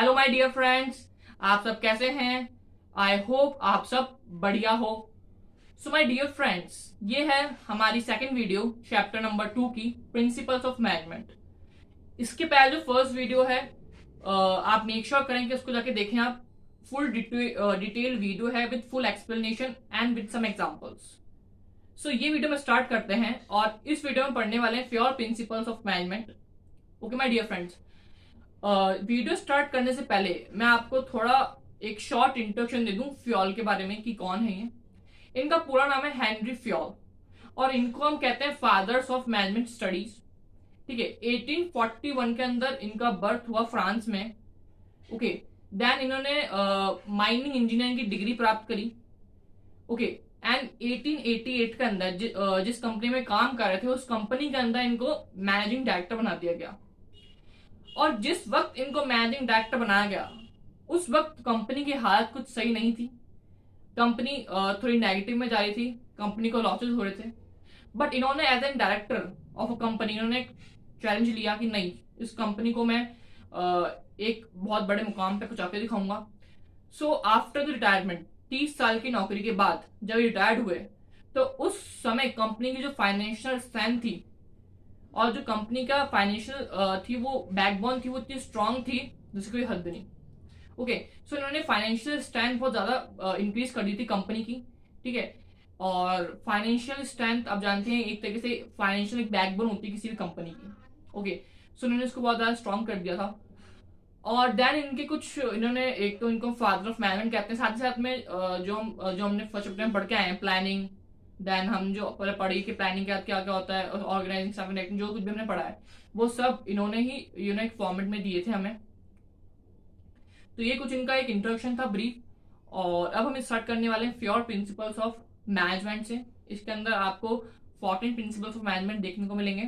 Hello my dear friends, आप सब कैसे हैं? आई होप आप सब बढ़िया हो। सो माय डियर फ्रेंड्स, ये है हमारी सेकंड वीडियो चैप्टर नंबर 2 की प्रिंसिपल्स ऑफ मैनेजमेंट। इसके पहले जो फर्स्ट वीडियो है आप मेक श्योर करें कि उसको जाके देखें आप। फुल डिटेल वीडियो है with full explanation and with some examples. So ये वीडियो में स्टार्ट करते हैं और इस वीडियो में पढ़ने वाले हैं pure principles of management. Okay my dear friends, video start करने से पहले मैं आपको थोड़ा एक शॉर्ट इंट्रोडक्शन दे दूं फ्योल के बारे में कि कौन है ये। इनका पूरा नाम है हेनरी फ्योल और इनको हम कहते हैं फादर्स ऑफ मैनेजमेंट स्टडीज। ठीक है, 1841 के अंदर इनका बर्थ हुआ फ्रांस में। ओके, देन इन्होंने माइनिंग इंजीनियरिंग की डिग्री प्राप्त करी। ओके, एंड 1888 के अंदर जिस कंपनी में काम कर रहे थे उस कंपनी के अंदर इनको मैनेजिंग डायरेक्टर बना दिया गया। और जिस वक्त इनको मैनेजिंग डायरेक्टर बनाया गया उस वक्त कंपनी की हालत कुछ सही नहीं थी। कंपनी थोड़ी नेगेटिव में जा रही थी, कंपनी को लॉसेस हो रहे थे। बट इन्होंने as an director of a company इन्होंने एक चैलेंज लिया कि नहीं, इस कंपनी को मैं एक बहुत बड़े मुकाम पे पहुंचा के दिखाऊंगा। सो आफ्टर द रिटायरमेंट 30 साल की नौकरी के बाद जब रिटायर्ड हुए तो उस समय कंपनी की जो फाइनेंशियल स्ट्रेंथ थी और जो कंपनी का फाइनेंशियल थी वो बैकबोन थी वो इतनी स्ट्रांग थी जिसकी कोई हद नहीं। ओके, सो इन्होंने फाइनेंशियल स्ट्रेंथ बहुत ज्यादा इंक्रीज कर दी थी कंपनी की। ठीक है, और फाइनेंशियल स्ट्रेंथ आप जानते हैं एक तरीके से फाइनेंशियल एक बैकबोन होती है किसी भी कंपनी की। ओके, सो इन्होंने इसको बहुत ज्यादा स्ट्रांग कर दिया था। और देन इनके कुछ इन्होंने एक तो इनको फादर ऑफ मैनेजमेंट कहते हैं, साथ ही साथ में जो हमने फर्स्ट चैप्टर में पढ़ के आए हैं प्लानिंग। देन हम जो पहले पढ़ी कि प्लानिंग क्या क्या क्या होता है, ऑर्गेनाइजिंग स्टाफ कनेक्टिंग, जो कुछ भी हमने पढ़ा है वो सब इन्होंने ही यूनिक फॉर्मेट में दिए थे हमें। तो ये कुछ इनका एक इंट्रोडक्शन था ब्रीफ। और अब हम स्टार्ट करने वाले हैं प्योर प्रिंसिपल्स ऑफ मैनेजमेंट से। इसके अंदर आपको 14 प्रिंसिपल्स ऑफ मैनेजमेंट देखने को मिलेंगे।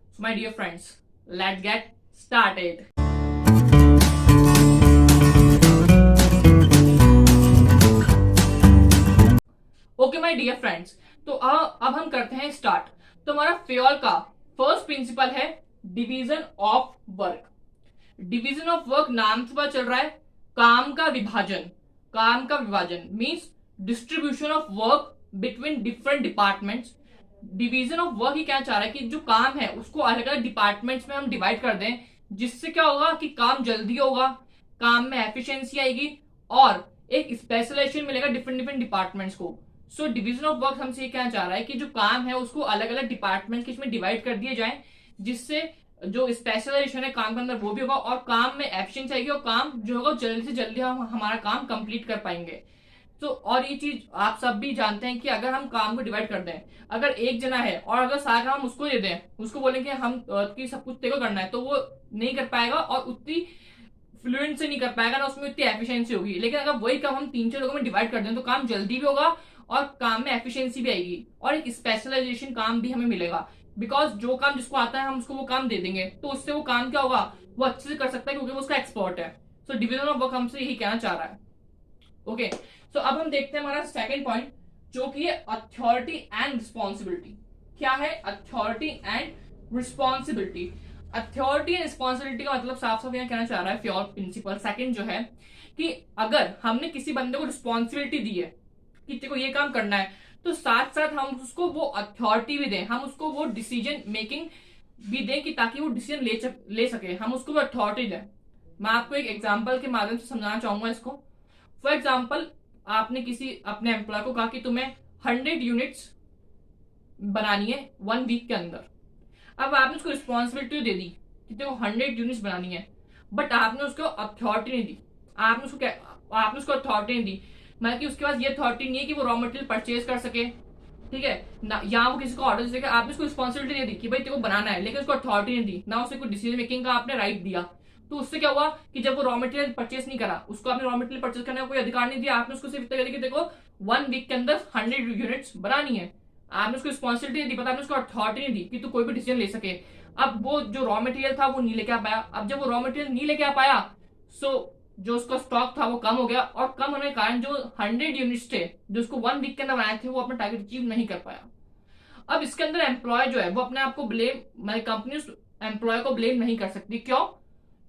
So my dear friends, let's get started. Okay my dear friends, तो अब हम करते हैं स्टार्ट। तो हमारा फ्योल का फर्स्ट प्रिंसिपल है division of work. Division of work नाम से पता चल रहा है काम का विभाजन। काम का विभाजन means distribution of work between different departments. Division of work ही क्या चाह रहा है कि जो काम है उसको अलग अलग डिपार्टमेंट्स में हम डिवाइड कर दें, जिससे क्या होगा कि काम जल्दी होगा, काम में एफिशिएंसी आएगी और एक स्पेशलाइजेशन मिलेगा डिफरेंट डिफरेंट डिपार्टमेंट्स को। सो डिवीजन ऑफ वर्क हमसे क्या चाह रहा है कि जो काम है उसको अलग अलग डिपार्टमेंट के इसमें डिवाइड कर दिए जाए, जिससे जो स्पेशलाइजेशन है काम के अंदर वो भी होगा और काम में एफिशिएंसी आएगी और काम जो होगा जल्दी से जल्दी हम हमारा काम कंप्लीट कर पाएंगे। तो और ये चीज आप सब भी जानते हैं कि अगर हम काम को डिवाइड कर दें, अगर एक जना है और अगर सारा काम उसको दे दें, उसको बोलेंगे हम कि सब कुछ तेरे को करना है, तो वो नहीं कर पाएगा और उतनी फ्लुएंट से नहीं कर पाएगा ना, उसमें उतनी एफिशिएंसी होगी। लेकिन अगर वही काम हम 3-4 लोगों में डिवाइड कर दें तो काम जल्दी भी होगा और काम में एफिशिएंसी भी आएगी और एक स्पेशलाइजेशन काम भी हमें मिलेगा। बिकॉज जो काम जिसको आता है हम उसको वो काम दे देंगे तो उससे वो काम क्या होगा, वो अच्छे से कर सकता है क्योंकि वो उसका एक्सपर्ट है। सो डिवीजन ऑफ वर्क हमसे यही कहना चाह रहा है। ओके, सो अब हम देखते हैं हमारा सेकेंड पॉइंट जो कि है अथॉरिटी एंड रिस्पॉन्सिबिलिटी। क्या है authority and responsibility? Authority and responsibility का मतलब साफ साफ यहाँ कहना चाह रहा है प्योर प्रिंसिपल सेकंड जो है कि अगर हमने किसी बंदे को रिस्पॉन्सिबिलिटी दी है कि तेरे को ये काम करना है, तो साथ साथ हम उसको वो अथॉरिटी भी दें, हम उसको वो डिसीजन मेकिंग भी दें कि ताकि वो डिसीजन ले सके, हम उसको वो अथॉरिटी दें। मैं आपको एक एग्जांपल के माध्यम से समझाना चाहूंगा इसको। फॉर एग्जांपल, आपने किसी अपने एम्प्लॉय को कहा कि तुम्हें 100 यूनिट्स बनानी है 1 वीक के अंदर। अब आपने उसको रिस्पॉन्सिबिलिटी दे दी कि तेरे को 100 यूनिट्स बनानी है, बट आपने उसको अथॉरिटी नहीं दी। आपने उसको अथॉरिटी नहीं दी, मतलब कि उसके पास ये अथॉरिटी नहीं है कि वो रॉ मटेरियल परचेज कर सके। ठीक है ना, या वो किसी को ऑर्डर दे सके। आपने उसको रिस्पॉन्सिबिलिटी दे दी कि भाई तेरे को बनाना है, लेकिन उसको अथॉरिटी नहीं दी, ना उसे कोई डिसीजन मेकिंग का आपने राइट दिया। तो उससे क्या हुआ कि जब वो रॉ मटेरियल परचेज नहीं करा, उसको आपने रॉ मटेरियल परचेज करने का कोई अधिकार नहीं दिया, आपने उसको सिर्फ इतना कि देखो 1 वीक के अंदर 100 यूनिट्स बनानी है। आपने उसको रिस्पॉन्सिबिलिटी दी, पता आपने उसको अथॉरिटी नहीं दी कि तू कोई भी डिसीजन ले सके। अब वो जो रॉ मटेरियल था वो नहीं लेके आ पाया। अब जब वो रॉ मटेरियल नहीं लेके आ पाया, सो जो उसका स्टॉक था वो कम हो गया और कम होने के कारण जो 100 यूनिट्स थे जो उसको 1 वीक के अंदर बनाए थे वो अपना टारगेट अचीव नहीं कर पाया। अब इसके अंदर एम्प्लॉय जो है वो अपने आप को ब्लेम, मतलब कंपनी उस एम्प्लॉय को ब्लेम नहीं कर सकती। क्यों?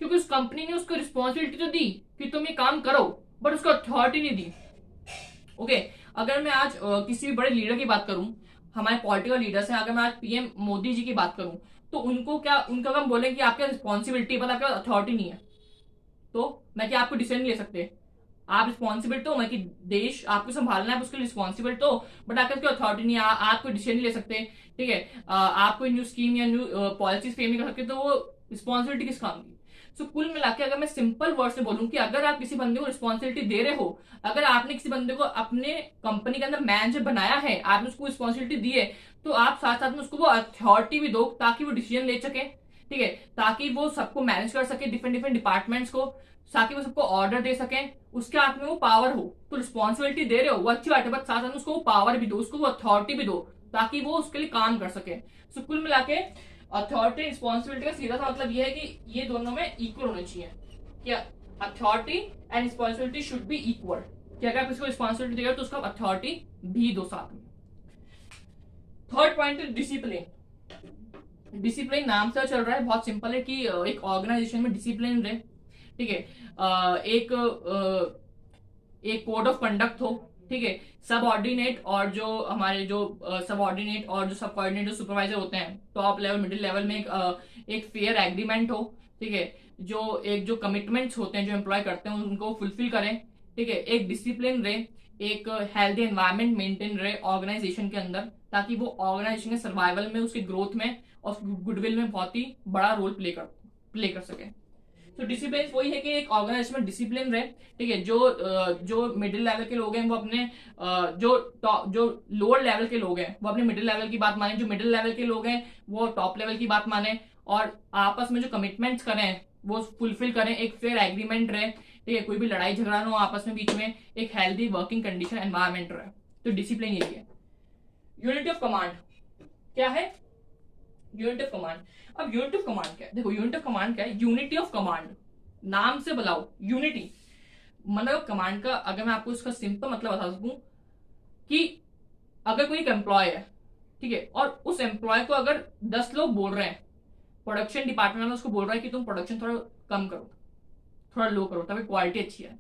क्योंकि उस कंपनी ने उसको रिस्पॉन्सिबिलिटी तो दी कि तुम ये काम करो, बट उसको अथॉरिटी नहीं दी। ओके, अगर मैं आज किसी भी बड़े लीडर की बात करूं, हमारे पॉलिटिकल लीडर्स हैं, अगर मैं आज पीएम मोदी जी की बात करूं, तो उनको क्या, उनका काम बोले कि आपका रिस्पॉन्सिबिलिटी, बट आपके पास अथॉरिटी नहीं है, तो मैं क्या आपको डिसीजन ले सकते? आप रिस्पॉन्सिबल तो, मैं कि देश आपको संभालना है, उसके लिए रिस्पॉन्सिबल तो, बट आपके अथॉरिटी नहीं है, आप कोई डिसीजन नहीं ले सकते। ठीक है, आप कोई न्यू स्कीम या न्यू पॉलिसीज फ्रेम नहीं कर सकते, तो वो रिस्पॉन्सिबिलिटी किस काम की? सो कुल मिला के अगर मैं सिंपल वर्ड से बोलूं कि अगर आप किसी बंदे को रिस्पॉन्सिबिलिटी दे रहे हो, अगर आपने किसी बंदे को अपने कंपनी के अंदर मैनेजर बनाया है, आपने उसको रिस्पॉन्सिबिलिटी दी है, तो आप साथ साथ में उसको वो अथॉरिटी भी दो ताकि वो डिसीजन ले सके। ठीक है, ताकि वो सबको मैनेज कर सके, डिफरेंट डिफरेंट डिपार्टमेंट्स को, ताकि वो सबको ऑर्डर दे सके, उसके हाथ में वो पावर हो। तो रिस्पॉन्सिबिलिटी दे रहे हो वो अच्छी बात है, बट साथ साथ उसको वो पावर भी दो, उसको वो अथॉरिटी भी दो, ताकि वो उसके लिए काम कर सके। सो कुल मिला के अथॉरिटी रिस्पॉन्सिबिलिटी का सीधा सा मतलब ये है कि ये दोनों में इक्वल होने चाहिए। क्या authority and responsibility should be equal, कि अगर आप इसको रिस्पॉन्सिबिलिटी देगा तो उसका अथॉरिटी भी दो साथ में। Third point is discipline. Discipline नाम से चल रहा है, बहुत सिंपल है कि एक ऑर्गेनाइजेशन में डिसिप्लिन रहे। ठीक है, एक कोड ऑफ कंडक्ट हो। ठीक है, सब ऑर्डिनेट और जो हमारे जो सब ऑर्डिनेट और जो सब कोऑर्डिनेट जो सुपरवाइजर होते हैं टॉप लेवल मिडिल लेवल में एक फेयर एग्रीमेंट हो। ठीक है, जो कमिटमेंट्स होते हैं जो एम्प्लॉय करते हैं उनको फुलफिल करें। ठीक है, एक डिसिप्लिन रहे, एक हेल्दी एनवायरनमेंट मेंटेन रहे ऑर्गेनाइजेशन के अंदर, ताकि वो ऑर्गेनाइजेशन के सर्वाइवल में, उसके ग्रोथ में और गुडविल में बहुत ही बड़ा रोल प्ले कर सके। तो डिसिप्लिन वही है कि एक ऑर्गेनाइजेशन में डिसिप्लिन रहे। ठीक है, जो मिडिल लेवल के लोग हैं वो अपने जो लोअर लेवल के लोग हैं वो अपने मिडिल लेवल की बात माने, जो मिडिल लेवल के लोग हैं वो टॉप लेवल की बात माने, और आपस में जो कमिटमेंट्स करें वो फुलफिल करें, एक फेयर एग्रीमेंट रहे। ठीक है, कोई भी लड़ाई झगड़ा ना हो आपस में, बीच में एक हेल्दी वर्किंग कंडीशन एनवायरमेंट रहे। तो डिसिप्लिन यही है। यूनिटी ऑफ कमांड क्या है? Unity of command. अब यूनिटी ऑफ कमांड क्या है? देखो, यूनिटी ऑफ कमांड क्या है? यूनिटी ऑफ कमांड, नाम से बुलाओ यूनिटी, मतलब कमांड का अगर मैं आपको इसका सिंपल मतलब बता सकूं कि अगर कोई एक एम्प्लॉय है, ठीक है, और उस एम्प्लॉय को अगर 10 लोग बोल रहे हैं, प्रोडक्शन डिपार्टमेंट में उसको बोल रहा है कि तुम प्रोडक्शन थोड़ा कम करो, थोड़ा लो करो ताकि क्वालिटी अच्छी है।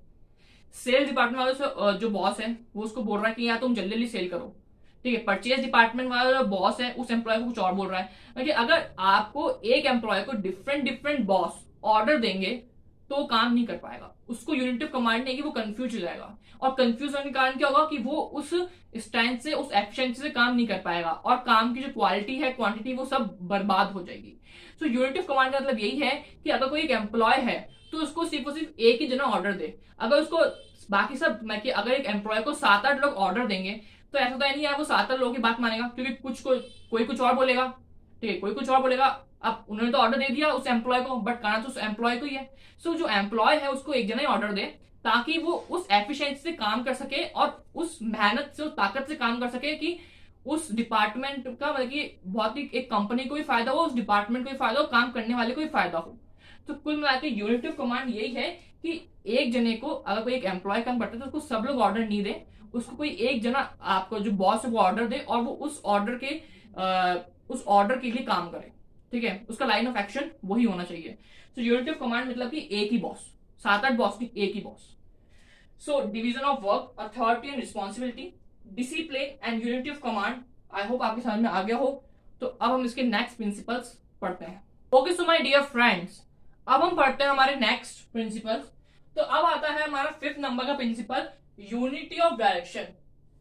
सेल्स डिपार्टमेंट वाले से जो बॉस है वो उसको बोल रहा है कि यार तुम जल्दी जल्दी सेल करो। ठीक है, परचेज डिपार्टमेंट वाला जो बॉस है उस एम्प्लॉय को कुछ और बोल रहा है। क्योंकि अगर आपको एक एम्प्लॉय को डिफरेंट डिफरेंट बॉस ऑर्डर देंगे तो वो काम नहीं कर पाएगा, उसको यूनिटी ऑफ कमांड नहीं कि वो कंफ्यूज हो जाएगा, और कंफ्यूज होने के कारण क्या होगा कि वो उस स्ट्रेंथ से, उस एफिशिएंसी से काम नहीं कर पाएगा, और काम की जो क्वालिटी है, क्वांटिटी, वो सब बर्बाद हो जाएगी। सो यूनिटी ऑफ कमांड का मतलब यही है कि अगर कोई एक एम्प्लॉय है तो उसको सिर्फ और सिर्फ एक ही जना ऑर्डर दे। अगर उसको बाकी सब, मैं कि अगर एक एम्प्लॉय को 7-8 लोग ऑर्डर देंगे तो ऐसा तो नहीं यार वो 7 लोगों की बात मानेगा, क्योंकि कोई कुछ और बोलेगा। ठीक है, कोई कुछ और बोलेगा। अब उन्होंने तो ऑर्डर दे दिया उस एम्प्लॉय को, बट करना तो उस एम्प्लॉय को ही है। सो जो एम्प्लॉय है उसको एक जना ही ऑर्डर दे, ताकि वो उस एफिशिएंसी से काम कर सके और उस मेहनत से, उस ताकत से काम कर सके कि उस डिपार्टमेंट का, मतलब कि बहुत ही एक कंपनी को भी फायदा हो, उस डिपार्टमेंट को भी फायदा हो, काम करने वाले को भी फायदा हो। तो कुल मिला के यूनिटी ऑफ कमांड यही है कि एक जने को, अगर कोई एक एम्प्लॉय काम करता है तो उसको सब लोग ऑर्डर नहीं दे, उसको कोई एक जना, आपको जो बॉस है वो ऑर्डर दे, और वो उस ऑर्डर के लिए काम करे। ठीक है, उसका लाइन ऑफ एक्शन वही होना चाहिए। सो यूनिटी ऑफ कमांड मतलब कि एक ही बॉस, 7-8 बॉस की एक ही boss. So division of work, authority and responsibility, discipline and unity of command, I hope आपके समझ में आ गया हो। तो अब हम इसके नेक्स्ट प्रिंसिपल्स पढ़ते हैं। Okay, so my dear friends, अब हम पढ़ते हैं हमारे नेक्स्ट प्रिंसिपल्स। तो अब आता है हमारा 5th नंबर का principle, unity of direction.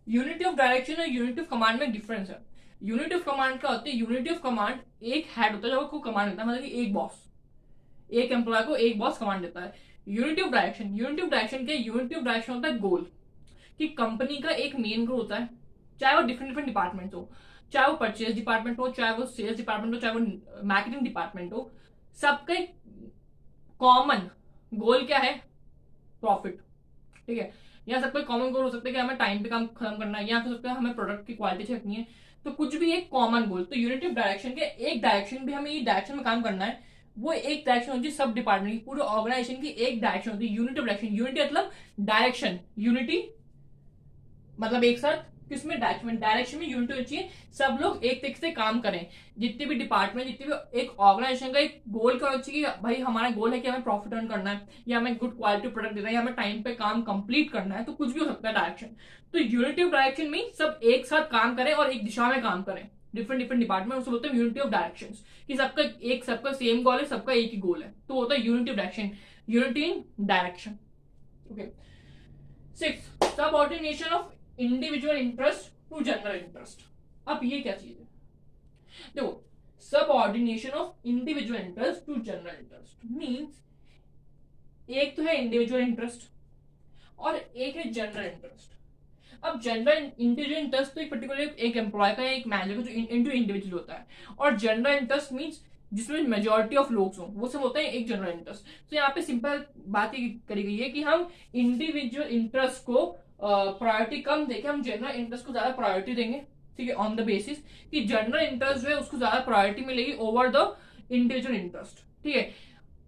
Unity of direction और यूनिटी ऑफ कमांड में डिफरेंस है। यूनिटी ऑफ कमांड क्या होती है? यूनिटी ऑफ कमांड, एक हेड होता है जो कमांड देता है, मतलब कि एक बॉस, एक एम्प्लॉय को एक बॉस कमांड देता है। Unity of direction, unity of direction क्या? यूनिटी ऑफ डायरेक्शन होता है गोल, कि कंपनी का एक मेन गोल होता है, चाहे वो डिफरेंट डिफरेंट डिपार्टमेंट हो, चाहे वो परचेज डिपार्टमेंट हो, चाहे वो सेल्स डिपार्टमेंट हो, चाहे वो मार्केटिंग डिपार्टमेंट हो, सबका एक कॉमन गोल क्या है? प्रॉफिट। ठीक है, या सबका कॉमन गोल हो सकता है कि हमें टाइम पे काम खत्म करना है, या हो सकता है हमें प्रोडक्ट की क्वालिटी रखनी है, तो कुछ भी एक कॉमन गोल। तो यूनिटी ऑफ डायरेक्शन के एक डायरेक्शन भी, हमें ये डायरेक्शन में काम करना है, वो एक डायरेक्शन होती है सब डिपार्टमेंट की, पूरे ऑर्गेनाइजेशन की एक डायरेक्शन होती है, यूनिटी ऑफ डायरेक्शन। यूनिटी मतलब डायरेक्शन, यूनिटी मतलब एक साथ, किसमें, डायरेक्शन में यूनिटी होनी चाहिए, सब लोग एक तरीके से काम करें, जितने भी डिपार्टमेंट, जितने भी, एक ऑर्गेनाइजेशन का एक गोल क्या होना चाहिए कि भाई हमारा गोल है कि हमें प्रॉफिट अर्न करना है, या हमें गुड क्वालिटी प्रोडक्ट देना है, या हमें टाइम पे काम कंप्लीट करना है, तो कुछ भी हो सकता है डायरेक्शन। तो यूनिटी ऑफ डायरेक्शन में सब एक साथ काम करें और एक दिशा में काम करें, डिफरेंट डिफरेंट डिपार्टमेंट, उसको बोलते हैं यूनिटी ऑफ डायरेक्शन, कि सबका सेम गोल है, सबका एक ही गोल है, तो होता है unity of direction, unity in direction. Okay, 6 subordination of individual interest to general interest. अब ये क्या चीज है, देखो, subordination of individual interest to general interest means एक तो है इंडिविजुअल इंटरेस्ट और एक है जनरल इंटरेस्ट। अब जनरल इंडिविजुअल इंटरेस्ट तो एक पर्टिकुलर एक एम्प्लॉय का, एक मैनेजर का जो इनटू इंडिविजुअल होता है, और जनरल इंटरेस्ट मींस जिसमें मेजॉरिटी ऑफ लोग हो, वो सब होता है एक जनरल इंटरेस्ट। तो यहाँ पे सिंपल बात ही करी गई है कि हम इंडिविजुअल इंटरेस्ट को प्रायोरिटी कम देके हम जनरल इंटरेस्ट को ज्यादा प्रायोरिटी देंगे, ठीक है, ऑन द बेसिस कि जनरल इंटरेस्ट जो है उसको ज्यादा प्रायोरिटी मिलेगी ओवर द इंडिविजुअल इंटरेस्ट, ठीक है।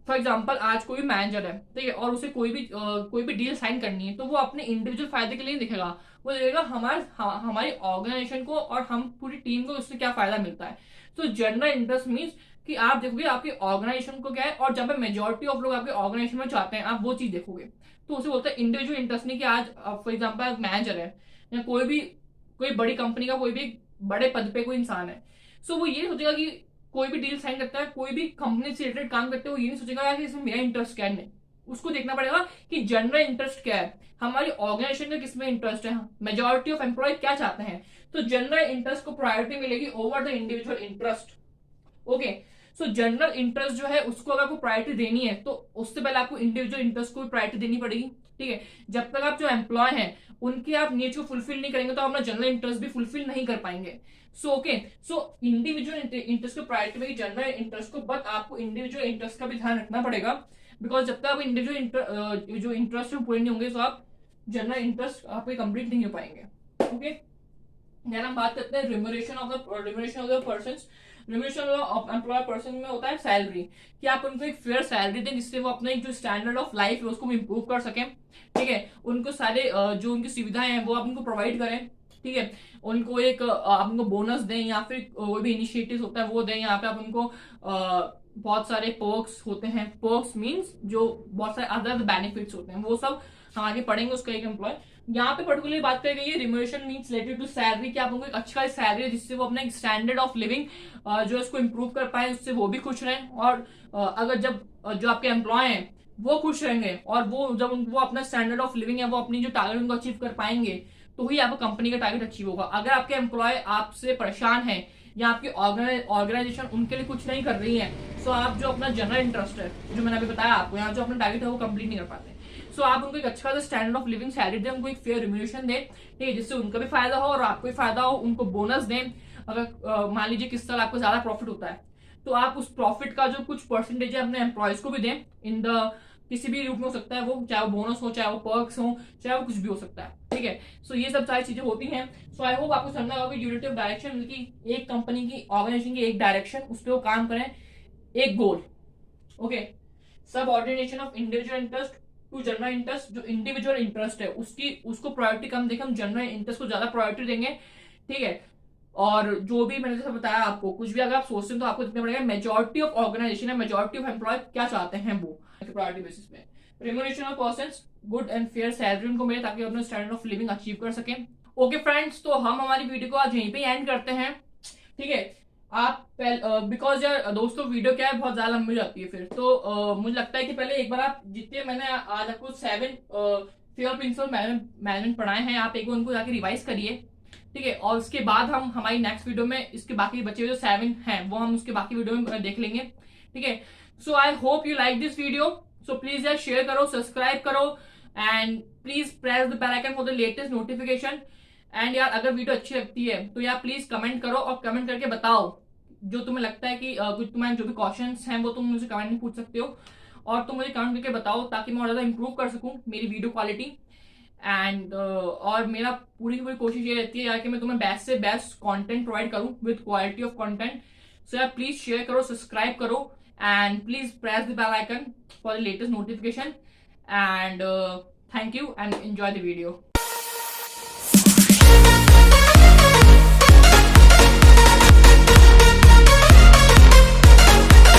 फॉर एग्जाम्पल आज कोई मैनेजर है, ठीक है, और उसे कोई भी डील साइन करनी है, तो वो अपने इंडिविजुअल फायदे के लिए दिखेगा, वो देखेगा हमारी ऑर्गेनाइजेशन को और हम पूरी टीम को उससे क्या फायदा मिलता है। तो जनरल इंटरेस्ट मीन्स कि आप देखोगे आपकी ऑर्गेनाइजेशन को क्या है, और जब मेजोरिटी ऑफ लोग आपके ऑर्गेनाइजेशन में चाहते हैं, आप वो चीज देखोगे। तो उसे बोलते हैं इंडिविजुअल इंटरेस्ट। नहीं कि आज फॉर एग्जाम्पल मैनेजर है या कोई बड़ी कंपनी का कोई भी बड़े पद पे कोई इंसान है, सो वो ये सोचेगा कि कोई भी डील साइन करता है, कोई भी कंपनी से रिलेटेड काम करते हैं, वो ये नहीं सोचेगा कि इसमें मेरा इंटरेस्ट क्या है, नहीं, उसको देखना पड़ेगा कि जनरल इंटरेस्ट क्या है, हमारी ऑर्गेनाइजेशन का किसमें इंटरेस्ट है, मेजोरिटी ऑफ एम्प्लॉय क्या चाहते हैं। तो जनरल इंटरेस्ट को प्रायोरिटी मिलेगी over the individual interest. Okay, so general interest जो है उसको अगर आपको प्रायोरिटी देनी है, तो उससे पहले आपको इंडिविजुअल इंटरेस्ट को प्रायोरिटी देनी पड़ेगी, ठीक है। जब तक आप जो एम्प्लॉय हैं उनके आप नीड्स को फुलफिल नहीं करेंगे, तो अपना जनरल इंटरेस्ट भी फुलफिल नहीं कर पाएंगे। सो इंडिविजुअल इंटरेस्ट को प्रायोरिटी में जनरल इंटरेस्ट को, बट आपको इंडिविजुअल इंटरेस्ट का भी ध्यान रखना पड़ेगा, बिकॉज जब तक आप इंडिविजुअल जो इंटरेस्ट में पूरे नहीं होंगे, तो आप जनरल इंटरेस्ट आपके कंप्लीट नहीं हो पाएंगे। ओके, देन हम बात करते हैं remuneration of the persons. Remuneration of employ person में होता है सैलरी, कि आप उनको एक फेयर सैलरी दें, जिससे वो अपना जो स्टैंडर्ड ऑफ लाइफ है उसको इम्प्रूव कर सकें, ठीक है। उनको सारे जो उनकी सुविधाएं हैं वो आप उनको प्रोवाइड करें, ठीक है। उनको एक आप उनको बोनस दें, या फिर कोई भी इनिशिएटिव होता है वो दें। यहाँ पे आप उनको बहुत सारे पर्क्स होते हैं, पर्क्स मीन्स जो बहुत सारे अदर बेनिफिट्स होते हैं, वो सब हम आगे पढ़ेंगे उसका एक एम्प्लॉय। यहाँ पे पर्टिकुलरली बात करी गई है remuneration means related to salary, कि आप उनको एक अच्छा सैलरी है जिससे वो अपना एक स्टैंडर्ड ऑफ लिविंग जो है उसको इंप्रूव कर पाए, उससे वो भी खुश रहें, और अगर जब जो आपके एम्प्लॉय हैं वो खुश रहेंगे, और वो जब वो अपना स्टैंडर्ड ऑफ लिविंग है वो अपनी जो टारगेट उनको अचीव कर पाएंगे, तो ही आपको कंपनी का टारगेट अचीव होगा। अगर आपके एम्प्लॉय आपसे परेशान है या आपकी ऑर्गेनाइजेशन उनके लिए कुछ नहीं कर रही है, तो आप जो अपना जनरल इंटरेस्ट है, जो मैंने अभी बताया आपको, यहाँ जो अपना टारगेट है वो कंप्लीट नहीं कर पाते। सो आप उनको एक अच्छा सा स्टैंडर्ड ऑफ लिविंग सैलरी दें, उनको एक फेयर रिम्यूनरेशन दें, ठीक है, जिससे उनका भी फायदा हो और आपको भी फायदा हो। उनको बोनस दें, अगर मान लीजिए किस साल आपको ज्यादा प्रॉफिट होता है, तो आप उस प्रॉफिट का जो कुछ परसेंटेज है अपने एम्प्लॉयज को भी दें, इन द किसी भी रूप में हो सकता है वो, चाहे वो बोनस हो, चाहे वो पर्क्स हो, चाहे वो कुछ भी हो सकता है, ठीक है। सो ये सब सारी चीजें होती हैं। सो आई होप आपको समझना होगा यूनिटी ऑफ डायरेक्शन, की एक कंपनी की ऑर्गेनाइजेशन की एक डायरेक्शन, उस पर वो काम करें, एक goal. Okay, subordination of individual interest to general interest, जो इंडिविजुअल इंटरेस्ट है उसको प्रायोरिटी कम देकर हम जनरल इंटरेस्ट को ज्यादा प्रायोरिटी देंगे, ठीक है। और जो भी मैंने जैसे बताया आपको, कुछ भी अगर आप सोचते हैं तो आपको देखना पड़ेगा मेजॉरिटी ऑफ ऑर्गेनाइजेशन है, मेजॉरिटी ऑफ एम्प्लॉय क्या चाहते हैं, वो प्रायोरिटी बेसिस पे। Remuneration of persons, good and fair salary उनको मिले ताकि अपना स्टैंडर्ड ऑफ लिविंग अचीव कर सकें। ओके फ्रेंड्स, तो हम हमारी वीडियो को आज यहीं पे एंड करते हैं, ठीक है। आप बिकॉज यार दोस्तों वीडियो क्या है बहुत ज्यादा लंबी हो जाती है फिर, तो मुझे लगता है कि पहले एक बार आप जितने मैंने आज आपको 7 फेयर प्रिंसिपल मैनेजमेंट पढ़ाए हैं, आप एक बार उनको जाके रिवाइज करिए, ठीक है। और उसके बाद हम हमारी नेक्स्ट वीडियो में इसके बाकी बचे हुए जो 7 हैं वो हम उसके बाकी वीडियो में देख लेंगे, ठीक है। So I hope you like this video. So please यार शेयर करो, सब्सक्राइब करो, and please press the bell icon for the latest notification. And यार अगर वीडियो अच्छी लगती है तो यार प्लीज कमेंट करो, और कमेंट करके बताओ जो तुम्हें लगता है कि कुछ तुम्हारे जो भी क्वेश्चंस हैं वो तुम मुझे कमेंट में पूछ सकते हो, और तुम मुझे कमेंट करके बताओ ताकि मैं और ज्यादा इंप्रूव कर सकूं मेरी वीडियो क्वालिटी। एंड और मेरा पूरी कोशिश ये रहती है यार कि मैं तुम्हें बेस्ट से बेस्ट कंटेंट प्रोवाइड करूं with quality of content. So यार प्लीज शेयर करो, सब्सक्राइब करो, and please press the bell icon for the latest notification. And thank you and enjoy the video.